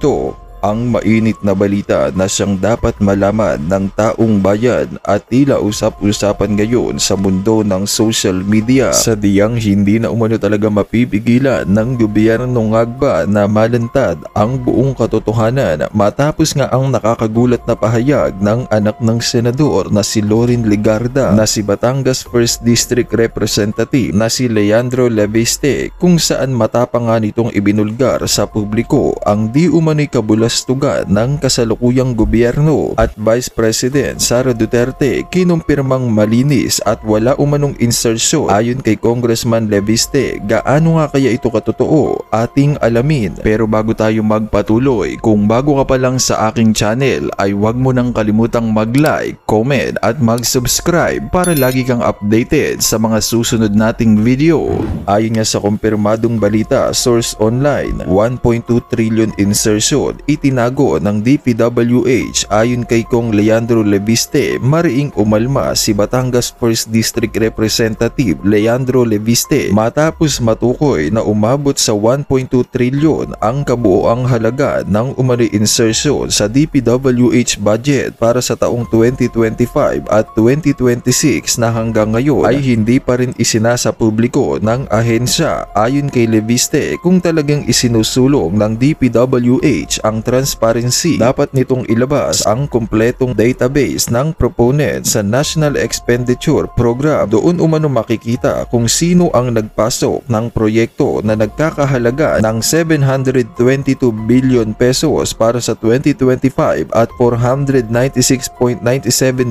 Ito ang mainit na balita na siyang dapat malaman ng taong bayan at tila usap-usapan ngayon sa mundo ng social media. Sadyang hindi na umano talaga mapipigilan ng gobyernong Agba na malantad ang buong katotohanan matapos nga ang nakakagulat na pahayag ng anak ng senador na si Loren Legarda na si Batangas 1st District Representative na si Leandro Leviste, kung saan matapang nga nitong ibinulgar sa publiko ang di umano'y kabulastugan ng kasalukuyang gobyerno at Vice President Sara Duterte, kinumpirmang malinis at wala umanong insertion. Ayon kay Congressman Leviste, gaano nga kaya ito katotoo? Ating alamin. Pero bago tayo magpatuloy, kung bago ka pa lang sa aking channel ay huwag mo nang kalimutang mag-like, comment at mag-subscribe para lagi kang updated sa mga susunod nating video. Ayon nga sa kumpirmadong balita, source online, 1.2 trillion insertion itinago ng DPWH. Ayon kay Kong Leandro Leviste, mariing umalma si Batangas 1st District Representative Leandro Leviste matapos matukoy na umabot sa 1.2 trillion ang kabuoang halaga ng umano'y insertion sa DPWH budget para sa taong 2025 at 2026 na hanggang ngayon ay hindi pa rin isinasa publiko ng ahensya. Ayon kay Leviste, kung talagang isinusulong ng DPWH ang transparency, dapat nitong ilabas ang kumpletong database ng proponent sa National Expenditure Program. Doon umano makikita kung sino ang nagpasok ng proyekto na nagkakahalaga ng 722 billion pesos para sa 2025 at 496.97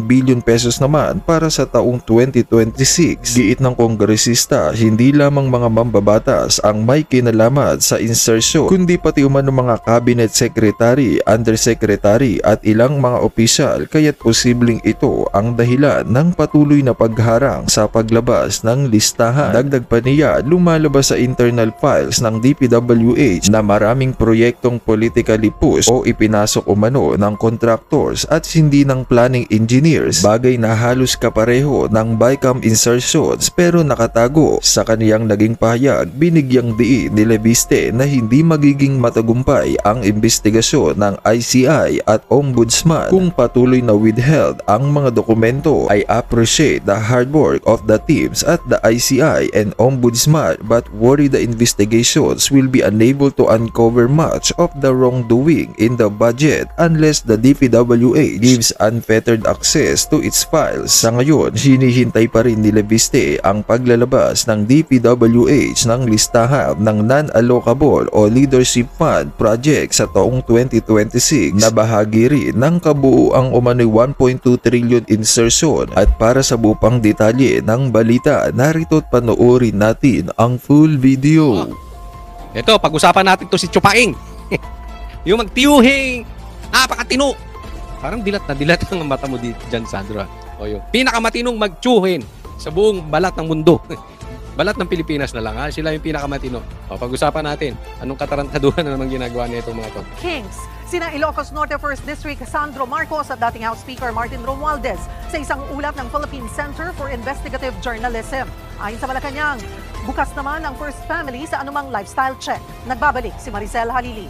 billion pesos naman para sa taong 2026. Giit ng kongresista, hindi lamang mga mambabatas ang may kinalaman sa insertion, kundi pati umano mga cabinet secretary, undersecretary at ilang mga opisyal, kaya't posibleng ito ang dahilan ng patuloy na pagharang sa paglabas ng listahan. Dagdag pa niya, lumalabas sa internal files ng DPWH na maraming proyektong politically pushed o ipinasok umano ng contractors at hindi ng planning engineers, bagay na halos kapareho ng BICAM insertions pero nakatago. Sa kaniyang naging pahayag, binigyang diin ni Leviste na hindi magiging matagumpay ang investigasyon ng ICI at Ombudsman kung patuloy na withheld ang mga dokumento. I appreciate the hard work of the teams at the ICI and Ombudsman but worry the investigations will be unable to uncover much of the wrongdoing in the budget unless the DPWH gives unfettered access to its files. Sa ngayon, hinihintay pa rin ni Leviste ang paglalabas ng DPWH ng listahan ng non-allocable o leadership fund project sa taong 2026 na bahagi rin ng kabuuang umano'y 1.2 trillion insertion. At para sa bupang detalye ng balita, narito't panoorin natin ang full video. Ito, pag-usapan natin to si Chupaing. Yung magtiyuhing napakatino. Parang dilat na dilat ang mata mo dyan, Sandra. O yung pinakamatinong magtiyuhin sa buong balat ng mundo. Balat ng Pilipinas na lang, ha? Sila yung pinakamatino. O, pag-usapan natin, anong katarantaduhan na naman ginagawa na itong mga to? Kings, sina Ilocos Norte 1st District Sandro Marcos at dating House Speaker Martin Romualdez sa isang ulat ng Philippine Center for Investigative Journalism. Ayon sa Malacanang, bukas naman ang First Family sa anumang lifestyle check. Nagbabalik si Maricel Halili.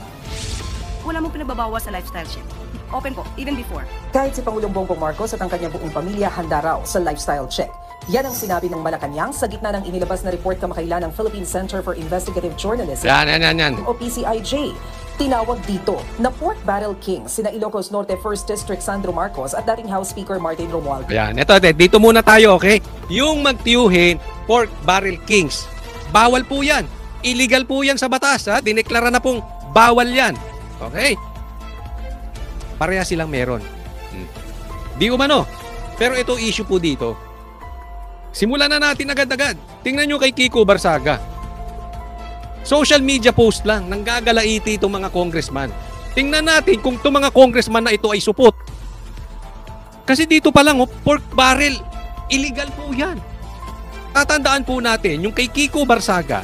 Wala mong pinababawas sa lifestyle check. Open po, even before. Kahit si Pangulong Bongbong Marcos at ang kanyang buong pamilya handa raw sa lifestyle check. Yan ang sinabi ng Malacanang sa gitna ng inilabas na report kamakailan ng Philippine Center for Investigative Journalism Yan. o PCIJ. Tinawag dito na pork barrel king sina Ilocos Norte 1st District Sandro Marcos at dating House Speaker Martin Romualdez. Yan, ito, dito muna tayo, okay? Yung magtiyuhin, pork barrel kings, bawal po yan. Illegal po yan sa batas, ha? Dineklara na pong bawal yan. Okay? Pareha silang meron. Di umano. Pero ito issue po dito. Simulan na natin agad-agad. Tingnan nyo kay Kiko Barsaga. Social media post lang, nanggagalaiti itong mga congressman. Tingnan natin kung itong mga congressman na ito ay supot. Kasi dito pa lang, pork barrel, illegal po yan. Tatandaan po natin, yung kay Kiko Barsaga,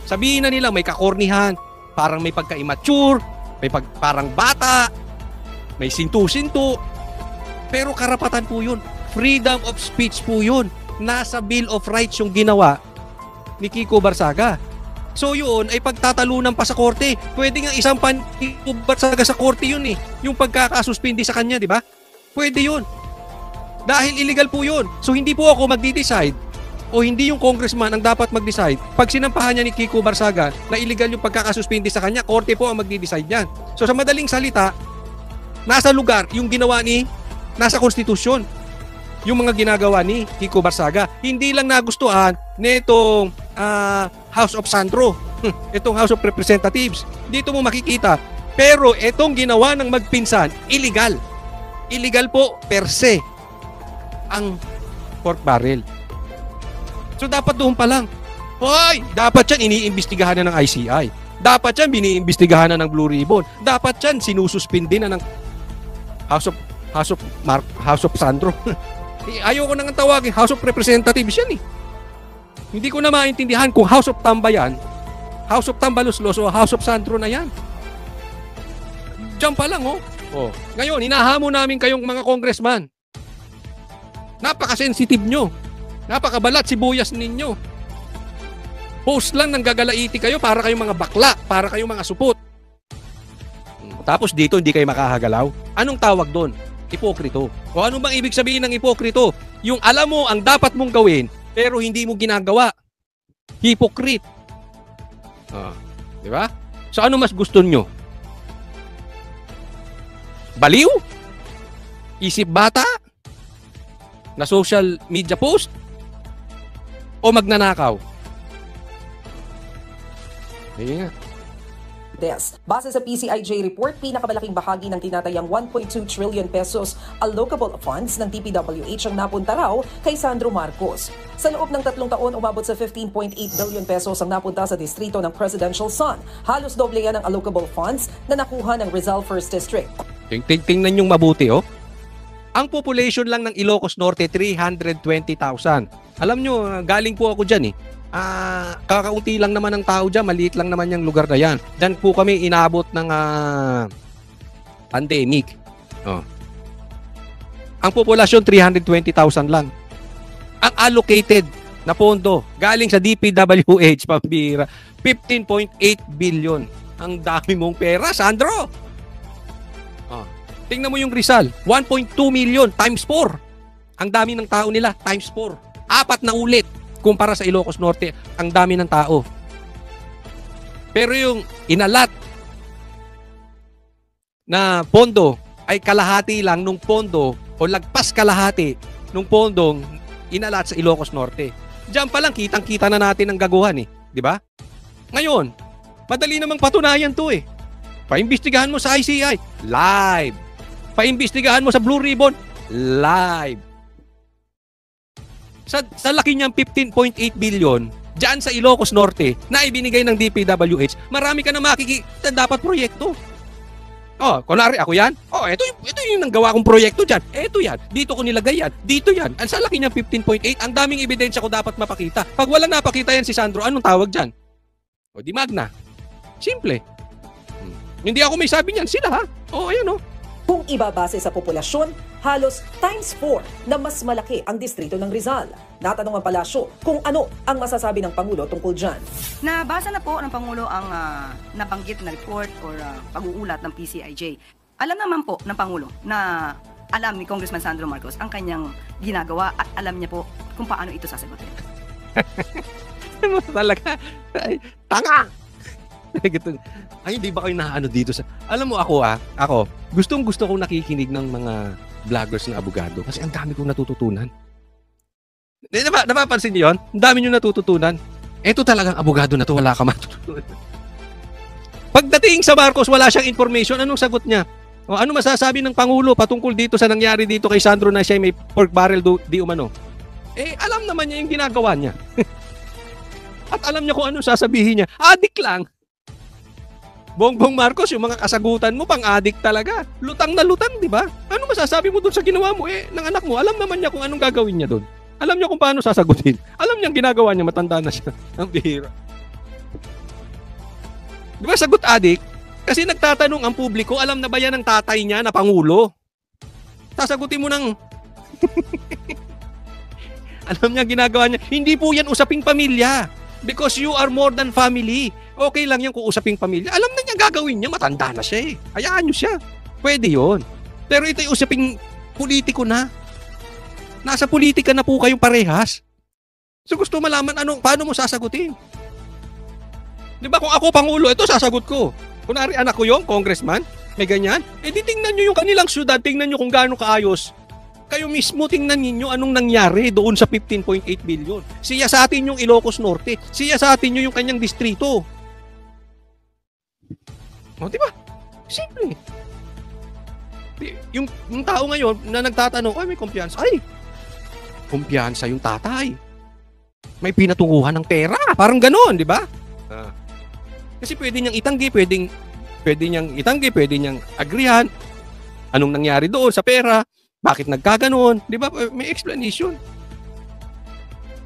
sabihin na nila may kakornihan, parang may pagka-immature, may parang bata, may sintu-sintu. Pero karapatan po yun. Freedom of speech po yun. Nasa Bill of Rights yung ginawa ni Kiko Barsaga. So yun ay pagtatalunan pa sa korte. Pwede nga isang Barsaga sa korte yun eh. Yung pagkakasuspindi sa kanya, di ba? Pwede yun. Dahil illegal po yun. So hindi po ako magdi-decide o hindi yung congressman ang dapat mag-decide. Pag sinampahan niya ni Kiko Barsaga na illegal yung pagkakasuspindi sa kanya, korte po ang magdi-decide yan. So sa madaling salita, nasa lugar yung ginawa nasa konstitusyon. Yung mga ginagawa ni Kiko Barsaga. Hindi lang nagustuhan nitong House of Sandro. Itong House of Representatives. Dito mo makikita. Pero itong ginawa ng magpinsan, illegal. Illegal po per se ang pork barrel. So dapat doon pa lang. Hoy, dapat yan iniimbestigahan na ng ICI. Dapat yan biniimbestigahan na ng Blue Ribbon. Dapat yan sinususpindi na ng House of Sandro. Ayaw ko nang tawagin House of Representatives yan eh. Hindi ko na maintindihan kung House of Tamba yan, House of Tambaluslos o House of Sandro na yan. Diyan pa lang oh. Ngayon, hinahamon namin kayong mga congressman. Napaka-sensitive nyo. Napakabalat sibuyas ninyo. Post lang ng gagalaiti kayo para kayong mga bakla, para kayong mga supot. Tapos dito hindi kayo makahagalaw. Anong tawag doon? Ipokrito. O ano bang ibig sabihin ng ipokrito? Yung alam mo ang dapat mong gawin, pero hindi mo ginagawa. Hypocrite. Di ba? So ano mas gusto nyo? Baliw? Isip bata? Na social media post? O magnanakaw? Ayun nga. Base sa PCIJ report, pinakamalaking bahagi ng tinatayang 1.2 trillion pesos allocable funds ng DPWH ang napunta raw kay Sandro Marcos. Sa loob ng 3 taon, umabot sa 15.8 billion pesos ang napunta sa distrito ng Presidential Son. Halos doble yan ang allocable funds na nakuha ng Rizal 1st District. Tingnan yung mabuti oh. Ang population lang ng Ilocos Norte, 320,000. Alam nyo, galing po ako dyan eh. Kakaunti lang naman ang tao dyan, maliit lang naman yung lugar na yan. Dyan po kami inabot ng pandemic. Ang populasyon 320,000 lang. Ang allocated na pondo galing sa DPWH, pambira, 15.8 billion. Ang dami mong pera, Sandro. Tingnan mo yung Rizal, 1.2 million times 4. Ang dami ng tao nila times 4. 4 na ulit. Kumpara sa Ilocos Norte, ang dami ng tao. Pero yung inalat na pondo ay kalahati lang nung pondo o lagpas kalahati nung pondong inalat sa Ilocos Norte. Diyan pa lang kitang-kita na natin ang gaguhan eh, di ba? Ngayon, madali namang patunayan 'to eh. Paimbestigahan mo sa ICI, live. Paimbestigahan mo sa Blue Ribbon, live. Sa laki niyang 15.8 billion dyan sa Ilocos Norte na ibinigay ng DPWH, marami ka na makikita dapat proyekto. Kunwari ako yan. Ito yung nanggawa kong proyekto dyan. Ito yan. Dito ko nilagay yan. Dito yan. Ang sa laki niyang 15.8, ang daming ebidensya ko dapat mapakita. Pag walang napakita yan si Sandro, anong tawag dyan? Di magna. Simple. Hindi ako may sabi niyan. Sila ha? Ayan Kung ibabase sa populasyon, halos times 4 na mas malaki ang distrito ng Rizal. Natanong ang palasyo kung ano ang masasabi ng Pangulo tungkol dyan. Nabasa na po ng Pangulo ang nabanggit na report or pag-uulat ng PCIJ. Alam naman po ng Pangulo na alam ni Congressman Sandro Marcos ang kanyang ginagawa at alam niya po kung paano ito sasagutin. Talaga. Ay, tanga! Ay, hindi ba kayo naano dito sa... Alam mo ako gustong-gusto kong nakikinig ng mga vloggers na abogado kasi ang dami kong natututunan. Napapansin niyo yun? Ang dami nyo natututunan. Ito talagang abogado na to, wala ka matututunan. Pagdating sa Marcos, wala siyang information. Anong sagot niya? Ano masasabi ng Pangulo patungkol dito sa nangyari dito kay Sandro na siya may pork barrel di umano? Alam naman niya yung ginagawa niya. At alam niya kung ano sasabihin niya. Adik lang. Bongbong Marcos, yung mga kasagutan mo, pang-addict talaga. Lutang na lutang, di ba? Ano masasabi mo doon sa ginawa mo? Ng anak mo, alam naman niya kung anong gagawin niya doon. Alam niya kung paano sasagutin. Alam niya ang ginagawa niya, matanda na siya. Ang bihira. Di ba, sagot addict? Kasi nagtatanong ang publiko, alam na ba yan ng tatay niya na Pangulo? Sasagutin mo ng... Alam niya ginagawa niya. Hindi po yan usaping pamilya. Because you are more than family. Okay lang yan kung usaping pamilya. Alam na niya gagawin niya, matanda na siya eh. Hayaan niyo siya. Pwede yon. Pero ito yung usaping politiko na. Nasa politika na po kayong parehas. So gusto malaman paano mo sasagutin. Di ba kung ako Pangulo, ito sasagot ko. Kunwari anak ko yung congressman, may ganyan. Eh di tingnan nyo yung kanilang syudad, tingnan nyo kung gaano kaayos. Kayo mismo tingnan ninyo anong nangyari doon sa 15.8 billion. Siya sa atin yung Ilocos Norte. Siya sa atin yung kanyang distrito. O, di ba? Simple. Yung tao ngayon na nagtatanong, ay may kumpiyansa. Ay, kumpiyansa yung tatay. May pinatunguhan ng pera. Parang ganoon, di ba? Kasi pwede niyang itanggi, pwede niyang agrihan. Anong nangyari doon sa pera? Bakit nagkaganoon? Di ba? May explanation.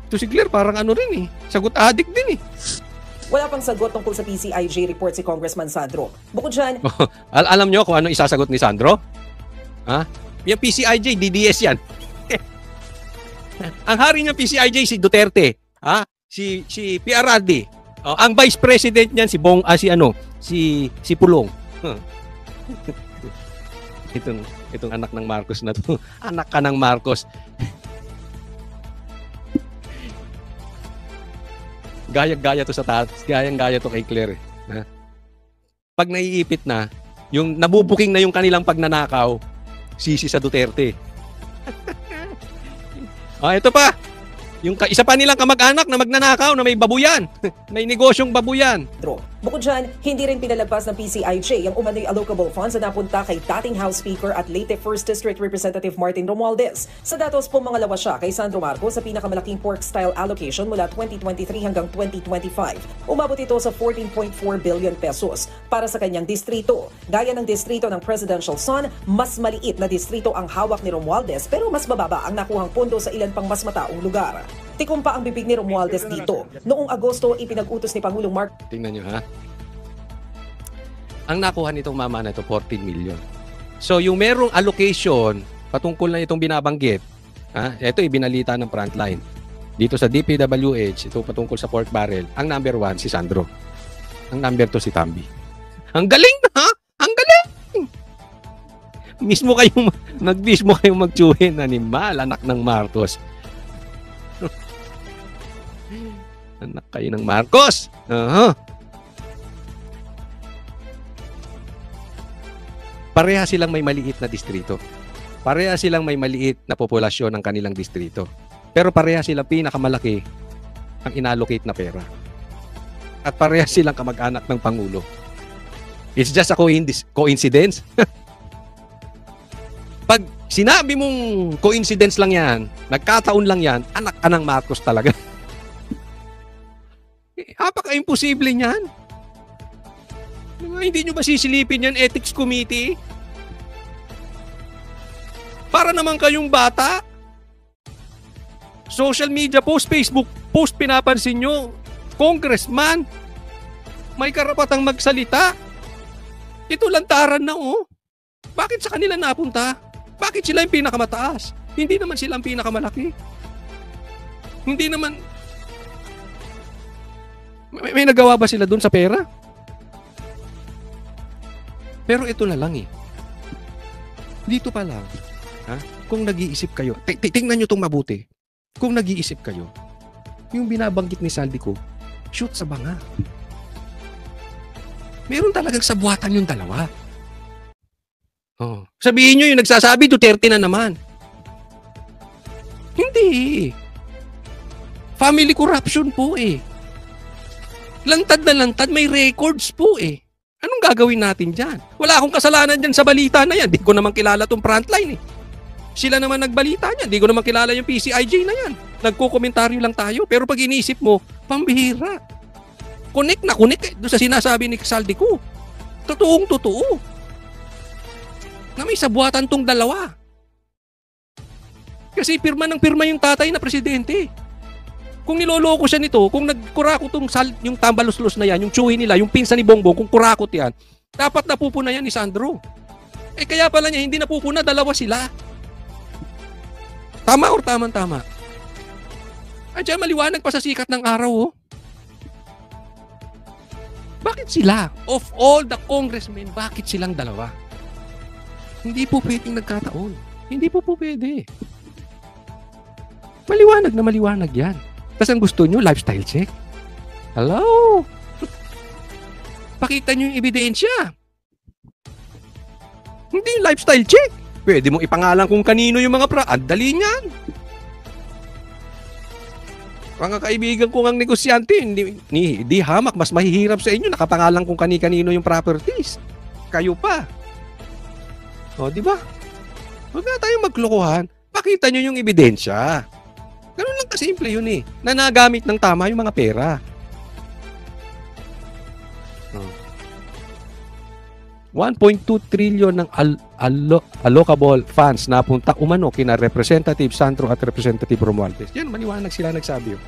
Ito si Claire, parang rin eh. Sagot addict din eh. Wala pang sagot tungkol sa PCIJ report si Congressman Sandro. Bukod dyan, Alam niyo kung ano isasagot ni Sandro? Ha? Yung PCIJ, DDS yan. Ang hari ng PCIJ si Duterte, ha? Si PRRD. Ang vice president niyan si Pulong. Itong anak ng Marcos na to. Anak ka ng Marcos. Gaya-gaya to sa taas. Gayang-gaya to kay Claire. Ha? Pag naiipit na, yung nabubuking na yung kanilang pagnanakaw, sisi sa Duterte. Ito pa. Yung isa pa nilang kamag-anak na magnanakaw na may babuyan. May negosyong babuyan. Bukod dyan, hindi rin pinalagpas ng PCIJ ang umano'y allocable funds na napunta kay dating House Speaker at Leyte 1st District Representative Martin Romualdez. Sa datos pumangalawa siya kay Sandro Marcos sa pinakamalaking pork-style allocation mula 2023 hanggang 2025. Umabot ito sa 14.4 billion pesos para sa kanyang distrito. Gaya ng distrito ng Presidential Son, mas maliit na distrito ang hawak ni Romualdez pero mas mababa ang nakuhang pondo sa ilan pang mas mataong lugar. Tikom pa ang bibig ni Romualdez dito. Noong Agosto, ipinag-utos ni Pangulong Tingnan nyo ha. Ang nakuha nitong mama na ito, 14 million. So yung merong allocation patungkol na itong binabanggit, ito ibinalita ng frontline. Dito sa DPWH, ito patungkol sa pork barrel, ang number 1 si Sandro. Ang number 2 si Tambi. Ang galing na ha? Ang galing! Mismo kayong magtsuhin, animal, anak ng Marcos. Anak kayo ng Marcos. Pareha silang may maliit na distrito. Pareha silang may maliit na populasyon ng kanilang distrito. Pero pareha silang pinakamalaki ang inallocate na pera. At pareha silang kamag-anak ng Pangulo. It's just a coincidence. Pag sinabi mong coincidence lang yan, nagkataon lang yan, anak ka ng Marcos talaga. Apaka-imposible niyan. Hindi nyo ba sisilipin yan, Ethics Committee? Para naman kayong bata. Social media post, Facebook post, pinapansin nyo. Congressman, may karapatang magsalita. Ito lantaran na Bakit sa kanila napunta? Bakit sila yung pinakamataas? Hindi naman sila ang pinakamalaki. Hindi naman... May nagawa ba sila doon sa pera? Pero ito na lang Dito pa lang. Kung nag-iisip kayo, tingnan nyo itong mabuti. Kung nag-iisip kayo, yung binabanggit ni Saldico, shoot sa banga. Meron talagang sabuatan yung dalawa. Sabihin nyo yung nagsasabi, Duterte na naman. Hindi. Family corruption po Lantad na lantad, may records po Anong gagawin natin dyan? Wala akong kasalanan dyan sa balita na yan. Di ko naman kilala tong frontline Sila naman nagbalita niyan. Di ko naman kilala yung PCIJ na yan. Nagko-komentaryo lang tayo. Pero pag inisip mo, pambihira. Connect na connect doon sa sinasabi ni Saldico. Totoong totoo. Na may sabuatan tong dalawa. Kasi pirma ng pirma yung tatay na presidente. Kung niloloko siya nito, kung nagkurakot yung tambaluslos na yan, yung tsuhi nila, yung pinsan ni Bongbong, kung kurakot yan, dapat napupuna yan ni Sandro. Kaya pala niya, hindi napupuna, dalawa sila. Tama or tama? Diyan maliwanag pa sa sikat ng araw Bakit sila? Of all the congressmen, bakit silang dalawa? Hindi po pwedeng nagkataon. Hindi po pwede. Maliwanag na maliwanag yan. Tapos ang gusto nyo, lifestyle check. Hello? Pakita nyo yung ebidensya. Hindi yung lifestyle check. Pwede mong ipangalan kung kanino yung mga Ang dali niyan. Mga kaibigan ko ang negosyante, di hamak, mas mahihirap sa inyo, nakapangalan kung kani-kanino yung properties. Kayo pa. O, di ba? Huwag na tayong maglokohan. Pakita nyo yung ebidensya. Ganun lang kasimple yun eh. Na nagamit ng tama yung mga pera. Oh. 1.2 trillion ng allocable funds napunta umano kina Representative Sandro at Representative Romualdez. Yan, maliwanag sila nagsabi yun.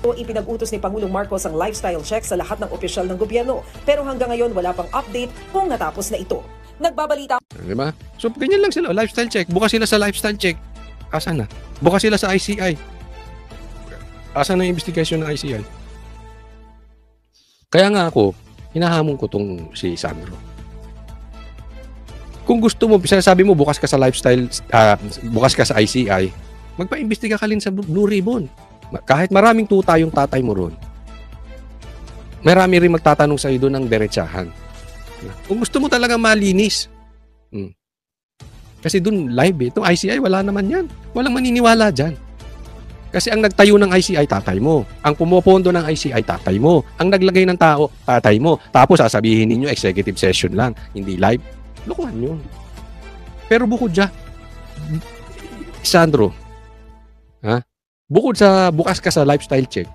Ipinag-utos ni Pangulong Marcos ang lifestyle check sa lahat ng opisyal ng gobyerno. Pero hanggang ngayon wala pang update kung natapos na ito. Nagbabalita. Diba? So, ganyan lang sila. Lifestyle check. Bukas sila sa lifestyle check. Asan na? Bukas sila sa ICI. Asan na yung investigation ng ICI? Kaya nga ako, hinahamon ko tong si Sandro. Kung gusto mo, sabi mo bukas ka sa lifestyle, bukas ka sa ICI, magpa-imbestiga ka rin sa Blue Ribbon. Kahit maraming tuta yung tatay mo ron, marami rin magtatanong sa iyo doon ng diretsahan. Kung gusto mo talaga malinis. Kasi doon live eh. Itong ICI, wala naman yan. Walang maniniwala dyan. Kasi ang nagtayo ng ICI, tatay mo. Ang pumopondo ng ICI, tatay mo. Ang naglagay ng tao, tatay mo. Tapos sasabihin ninyo, executive session lang, hindi live. Lokohan yun. Pero bukod dyan, Sandro, bukod sa bukas ka sa lifestyle check,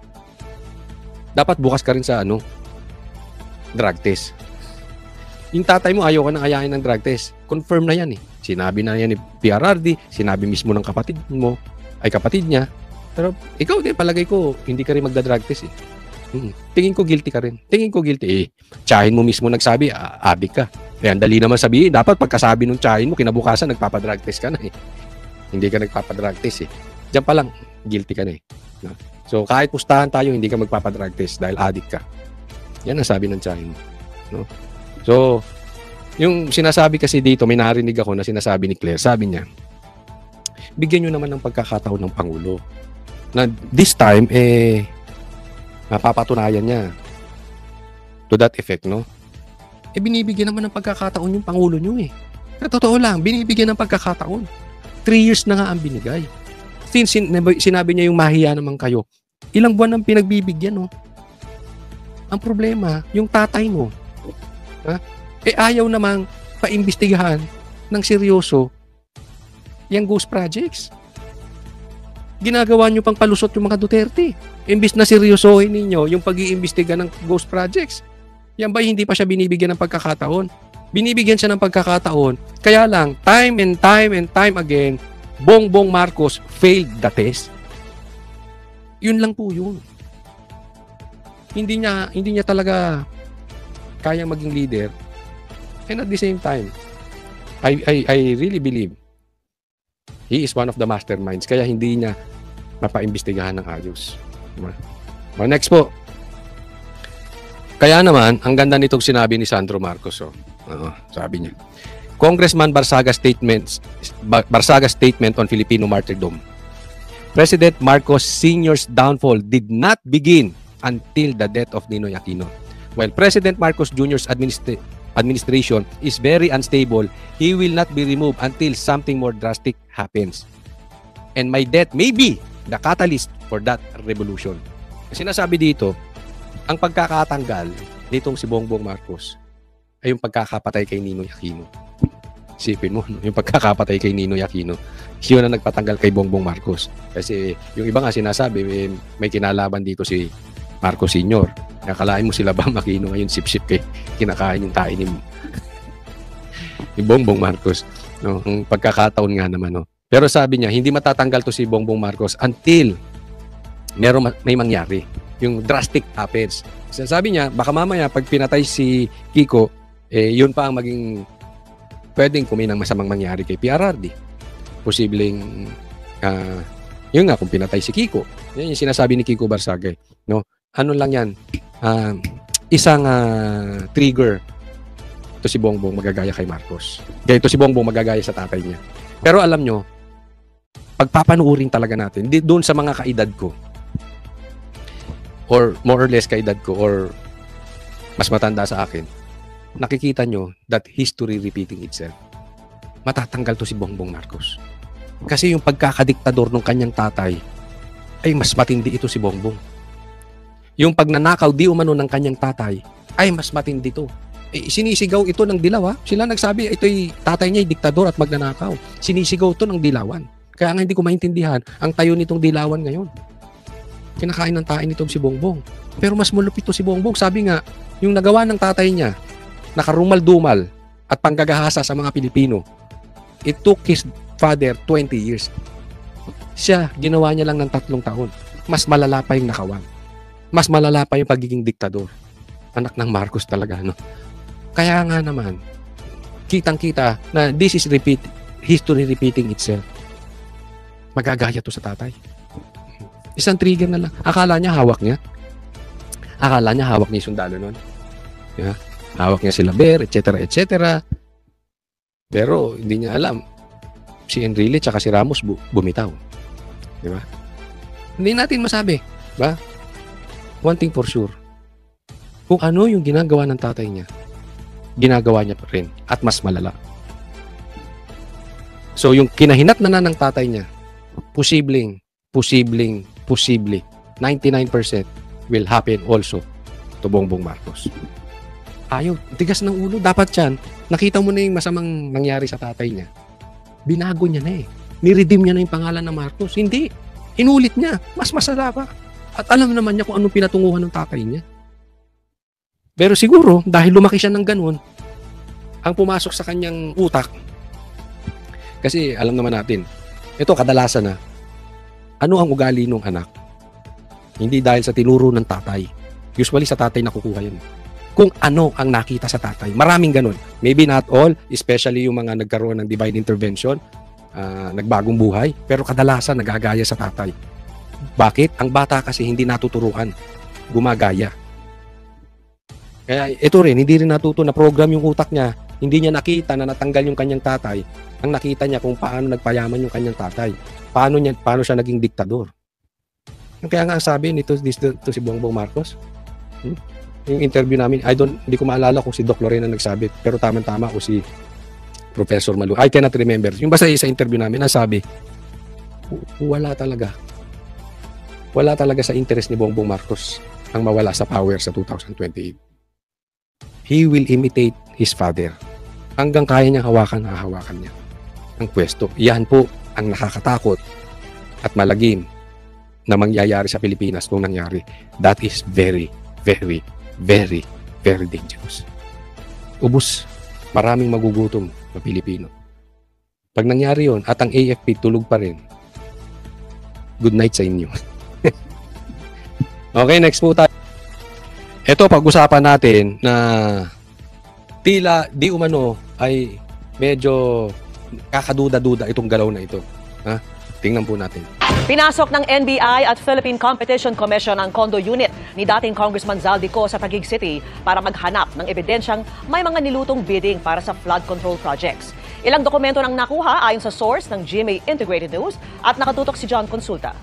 dapat bukas ka rin sa drug test. Yung tatay mo, ayaw ka nang ayahin ng drug test. Confirm na yan eh. Sinabi na yan ni PRRD, sinabi mismo ng kapatid niya. Pero ikaw din, palagay ko, hindi ka rin magda-drug test eh. Tingin ko guilty ka rin. Tingin ko guilty eh. Tsahin mo mismo nagsabi, adik ka. Kaya dali naman sabihin, dapat pagkasabi nung tsahin mo, kinabukasan, nagpapadrug test ka na eh. Hindi ka nagpapadrug test eh. Diyan pa lang, guilty ka na eh. No? So kahit pustahan tayo, hindi ka magpapadrug test dahil adik ka. Yan ang sabi ng tsahin mo. No? So, yung sinasabi kasi dito, may narinig ako na sinasabi ni Claire, sabi niya, bigyan nyo naman ng pagkakataon ng Pangulo. Na this time, mapapatunayan niya. To that effect, no? Binibigyan naman ng pagkakataon yung Pangulo nyo eh. Na totoo lang, binibigyan ng pagkakataon. 3 years na nga ang binigay. Since sinabi niya yung mahiya naman kayo, ilang buwan ang pinagbibigyan, no? Ang problema, yung tatay mo, ayaw namang paimbestigahan ng seryoso yung ghost projects. Ginagawa nyo pang palusot yung mga Duterte. Imbis na seryosohin ninyo yung pag-iimbestiga ng ghost projects. Yan ba hindi pa siya binibigyan ng pagkakataon? Binibigyan siya ng pagkakataon. Kaya lang, time and time again, Bongbong Marcos failed the test. Yun lang po yun. Hindi niya talaga kayang maging leader. And at the same time, I really believe he is one of the masterminds. Kaya hindi niya mapaimbestigahan ng ayos. Next po. Kaya naman, ang ganda nitong sinabi ni Sandro Marcos. Sabi niya, Congressman Barsaga statement on Filipino martyrdom. President Marcos Sr.'s downfall did not begin until the death of Ninoy Aquino. While President Marcos Jr.'s administration is very unstable, he will not be removed until something more drastic happens. And my death may be the catalyst for that revolution. Sinasabi dito, ang pagkakatanggal nitong si Bongbong Marcos ay yung pagkakapatay kay Ninoy Aquino. Isipin mo, yung pagkakapatay kay Ninoy Aquino, siya na nagpatanggal kay Bongbong Marcos. Kasi yung iba nga sinasabi, may kinalaban dito si Marcos Sr. Nakalain mo sila ba Aquino ngayon sip-sip kay kinakain yung tayo ni Bongbong Marcos. No, ang pagkakataon nga naman. No. Pero sabi niya, hindi matatanggal to si Bongbong Marcos until may mangyari. Yung drastic happens. Sabi niya, baka mamaya pag pinatay si Kiko, yun pa ang maging pwedeng kung may nang masamang mangyari kay PRRD. Posibleng Yun nga, kung pinatay si Kiko. Yan yung sinasabi ni Kiko Barsagay. No? Ano lang yan? Isang trigger. Ito si Bongbong magagaya kay Marcos. Kaya ito si Bongbong magagaya sa tatay niya. Pero alam nyo, pagpapanuurin talaga natin, doon sa mga kaedad ko, or more or less kaedad ko, or mas matanda sa akin, nakikita nyo that history repeating itself. Matatanggal to si Bongbong Marcos. Kasi yung pagkakadiktador ng kanyang tatay, ay mas matindi ito si Bongbong. Yung pagnanakaw di umano ng kanyang tatay, ay mas matindi to. Sinisigaw ito ng dilaw, ha? Sila nagsabi, ito'y tatay niya ay diktador at magnanakaw. Sinisigaw ito ng dilawan. Kaya nga hindi ko maintindihan ang tayo nitong dilawan ngayon. Kinakain ng tain nitong si Bongbong. Pero mas malupit to si Bongbong. Sabi nga, yung nagawa ng tatay niya, nakarumal-dumal at panggagahasa sa mga Pilipino, it took his father 20 years. Siya, ginawa niya lang ng 3 taon. Mas malala pa yung nakawan. Mas malala pa yung pagiging diktador. Anak ng Marcos talaga, no? Kaya nga naman, kitang-kita na this is history repeating itself. Magagaya to sa tatay. Isang trigger na lang. Akala niya hawak niya. Akala niya hawak niya yung sundalo nun. Yeah. Hawak niya sila Bear, etc. etc. Pero hindi niya alam. Si Enrile tsaka si Ramos bumitaw. Di ba? Hindi natin masabi. Ba? One thing for sure. Kung ano yung ginagawa ng tatay niya, ginagawa niya pa rin at mas malala. So yung kinahinat na ng tatay niya, posible, 99% will happen also to Bongbong Marcos. Ayaw, tigas ng ulo. Dapat yan, nakita mo na yung masamang nangyari sa tatay niya. Binago niya na eh. Niredeem niya na yung pangalan ng Marcos. Hindi. Inulit niya. Mas masala pa. At alam naman niya kung anong pinatunguhan ng tatay niya. Pero siguro, dahil lumaki siya ng ganun, ang pumasok sa kanyang utak, kasi alam naman natin, ito kadalasan na, ano ang ugali ng anak? Hindi dahil sa tinuro ng tatay. Usually sa tatay nakukuha yan. Kung ano ang nakita sa tatay. Maraming ganun. Maybe not all, especially yung mga nagkaroon ng divine intervention, nagbagong buhay, pero kadalasan nagagaya sa tatay. Bakit? Ang bata kasi hindi natuturuan. Gumagaya. Kaya ito rin, hindi rin natuto na program yung utak niya. Hindi niya nakita na natanggal yung kanyang tatay. Ang nakita niya kung paano nagpayaman yung kanyang tatay. Paano siya naging diktador. Kaya nga ang sabi nito si Bongbong Marcos. Yung interview namin, hindi ko maalala kung si Doc Lorena nagsabi, pero tama-tama o si Professor Malu. I cannot remember. Yung basta sa interview namin, ang sabi, wala talaga sa interest ni Bongbong Marcos ang mawala sa power sa 2028. He will imitate his father. Hanggang kaya niyang hawakan niya ang pwesto. Yan po ang nakakatakot at malagim na mangyayari sa Pilipinas kung nangyari. That is very, very, very, very dangerous. Ubus. Maraming magugutom na Pilipino. Pag nangyari yon at ang AFP tulog pa rin, good night sa inyo. Okay, next po tayo. Ito, pag-usapan natin na tila di umano ay medyo kakaduda-duda itong galaw na ito. Ha? Tingnan po natin. Pinasok ng NBI at Philippine Competition Commission ang condo unit ni dating Congressman Zaldico sa Taguig City para maghanap ng ebidensyang may mga nilutong bidding para sa flood control projects. Ilang dokumento nang nakuha ayon sa source ng GMA Integrated News at nakatutok si John Consulta.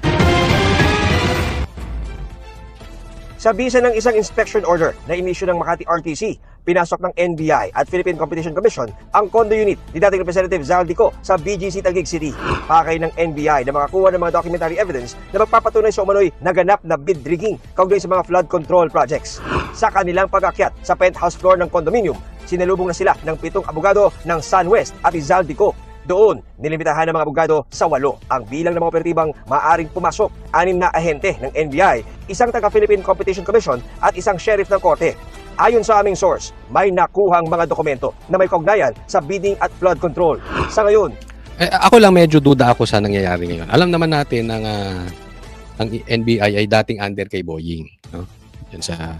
Sa bisa ng isang inspection order na inisyu ng Makati RTC, pinasok ng NBI at Philippine Competition Commission ang condo unit ni dating Representative Zaldico sa BGC Taguig City. Pakay ng NBI na makakuha ng mga documentary evidence na magpapatunay sa umano'y naganap na bid rigging kaugnay sa mga flood control projects. Sa kanilang pag-akyat sa penthouse floor ng condominium, sinalubong na sila ng 7 abogado ng SunWest at Zaldico. Doon, nilimitahan ng mga abogado sa 8 ang bilang ng mga operatibang maaaring pumasok. 6 na ahente ng NBI, isang taga-Philippine Competition Commission at isang sheriff ng korte. Ayon sa aming source, may nakuhang mga dokumento na may kaugnayan sa bidding at flood control. Sa ngayon, ako lang medyo duda ako sa nangyayari ngayon. Alam naman natin ang NBI ay dating under kay Boying. No? Yan sa...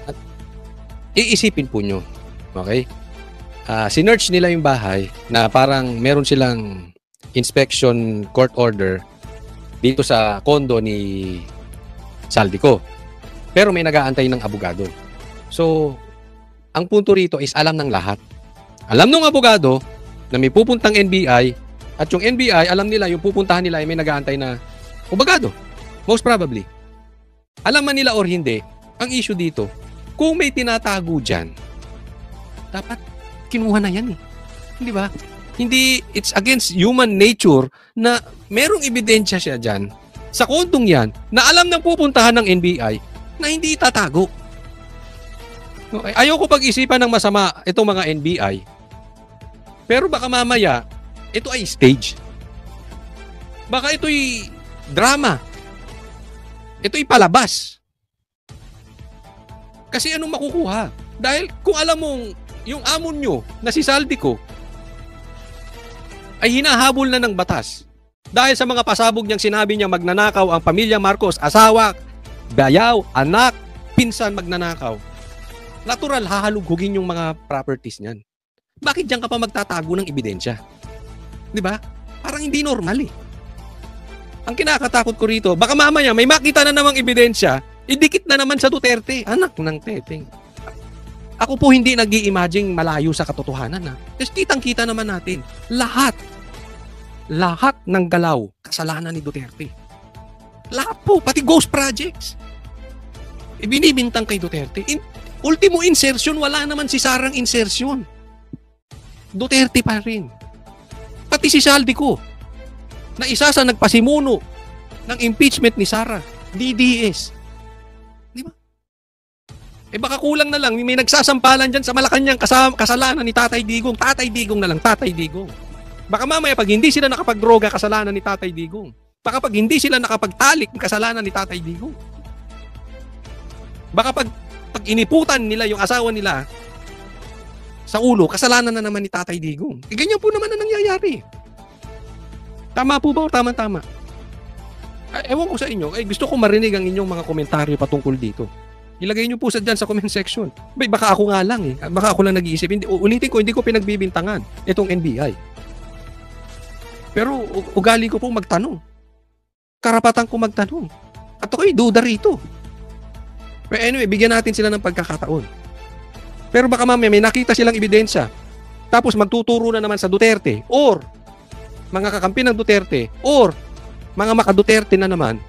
At, iisipin po nyo. Okay? Sinearch nila yung bahay na parang meron silang inspection court order dito sa kondo ni Zaldico. Pero may nag-aantay ng abogado. So, ang punto rito is alam ng lahat. Alam ng abogado na may pupuntang NBI at yung NBI, alam nila yung pupuntahan nila ay may nag-aantay na abogado. Most probably. Alam man nila or hindi, ang issue dito, kung may tinatago dyan, dapat kinuha na yan eh. Hindi ba? Hindi, it's against human nature na merong ebidensya siya dyan sa kondong yan na alam ng pupuntahan ng NBI na hindi itatago. Okay. Ayoko pag-isipan ng masama itong mga NBI. Pero baka mamaya, ito ay stage. Baka ito'y drama. Ito'y palabas. Kasi anong makukuha? Dahil kung alam mong yung amon nyo na si Zaldico ay hinahabol na ng batas dahil sa mga pasabog niyang sinabi niya magnanakaw ang pamilya Marcos, asawa, bayaw, anak, pinsan magnanakaw. Natural, hahalughugin yung mga properties niyan. Bakit diyan ka pa magtatago ng ebidensya? Di ba? Parang hindi normal eh. Ang kinakatakot ko rito, baka mamaya may makita na namang ebidensya, idikit na naman sa Duterte. Anak ng teteng. Ako po hindi nag-i-imagine malayo sa katotohanan ha. Kasi kitang-kita naman natin, lahat ng galaw, kasalanan ni Duterte. Lahat po, pati ghost projects. Ibinibintang kay Duterte. Ultimo insertion, wala naman si Sarang insertion. Duterte pa rin. Pati si Zaldico, na isa sa nagpasimuno ng impeachment ni Sara, DDS. Di ba? Eh baka kulang na lang, may nagsasampalan dyan sa Malacanang kasalanan ni Tatay Digong. Tatay Digong na lang, Tatay Digong. Baka mamaya pag hindi sila nakapagdroga, kasalanan ni Tatay Digong. Baka pag hindi sila nakapagtalik, kasalanan ni Tatay Digong. Baka pag iniputan nila yung asawa nila sa ulo, kasalanan na naman ni Tatay Digong. Eh ganyan po naman na nangyayari. Tama po ba o tama-tama? Ewan ko sa inyo, gusto ko marinig ang inyong mga komentaryo patungkol dito. Ilagay nyo po dyan sa comment section. Baka ako nga lang eh. Baka ako lang nag-iisip. Ulitin ko, hindi ko pinagbibintangan itong NBI. Pero ugali ko po magtanong. Karapatan ko magtanong. At ako'y duda rito. Pero anyway, bigyan natin sila ng pagkakataon. Pero baka mamaya may nakita silang ebidensya. Tapos magtuturo na naman sa Duterte or mga kakampi ng Duterte or mga maka-Duterte na naman.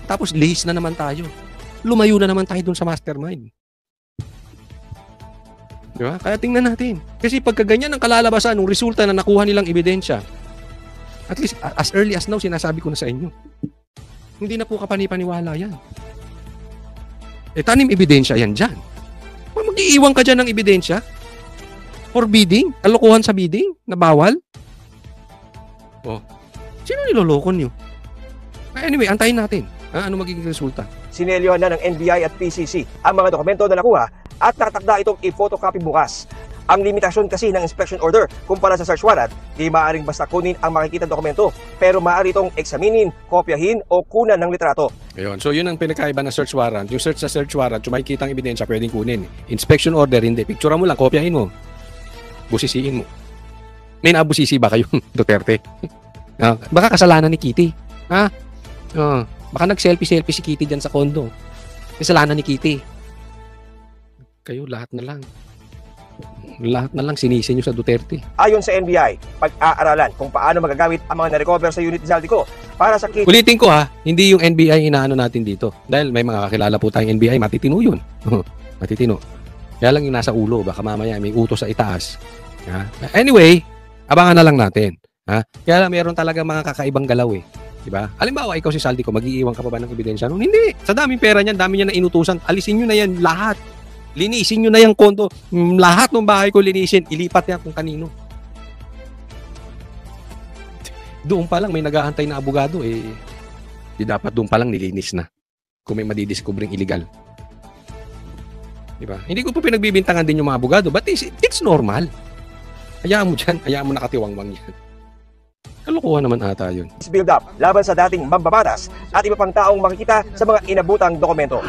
Tapos lihis na naman tayo. Lumayo na naman tayo dun sa mastermind. Diba? Kaya tingnan natin. Kasi pagkaganyan ang kalalabasan ng resulta na nakuha nilang ebidensya, at least as early as now, sinasabi ko na sa inyo, hindi na po kapani-paniwala yan. Tanim ebidensya yan dyan. Mag-iiwan ka dyan ng ebidensya for bidding, kalokohan sa bidding na bawal. Sino niloloko nyo? Anyway, antayin natin. Ano magiging resulta? Sinelyohan na ng NBI at PCC ang mga dokumento na nakuha at nakatakda itong i-photocopy bukas. Ang limitasyon kasi ng inspection order kumpara sa search warrant, di maaaring basta kunin ang makikita dokumento, pero maaari itong eksaminin, kopyahin o kunan ng litrato. Ayun. So yun ang pinakaiba ng search warrant. Yung search sa search warrant, yung makikita ang ebidensya, pwedeng kunin. Inspection order, hindi. Picture mo lang, kopyahin mo. Busisiin mo. May naabusisi ba kayong Duterte? Baka kasalanan ni Kitty. Baka nag-selfie-selfie si Kitty dyan sa kondo. Kasalanan ni Kitty. Kayo, lahat na lang sinisi nyo sa Duterte. Ayon sa NBI, pag-aaralan kung paano magagamit ang mga na-recover sa unit ni Zaldico para sa case. Ulitin ko hindi yung NBI inaano natin dito. Dahil may mga kakilala po tayong NBI, matitino yun. Matitino. Kaya lang yung nasa ulo, baka mamaya may utos sa itaas. Anyway, abangan na lang natin. Kaya lang meron talaga mga kakaibang galaw eh. Diba? Halimbawa, ikaw si Zaldico, mag-iiwan ka pa ba ng ebidensya? Hindi. Sa daming pera niyan, dami niya na inutusan. Alisin nyo na yan lahat. Linisin nyo na yung kondo. Lahat ng bahay ko linisin. Ilipat niya kung kanino. Doon pa lang may nag-aantay na abogado di dapat doon pa lang nilinis na. Kung may madidiscovering illegal. Diba? Hindi ko po pinagbibintangan din yung mga abogado. But it's normal. Hayaan mo dyan. Hayaan mo nakatiwangwang yan. Kalokohan naman ata yun. Build up laban sa dating mambabatas at iba pang taong makikita sa mga inabutang dokumento.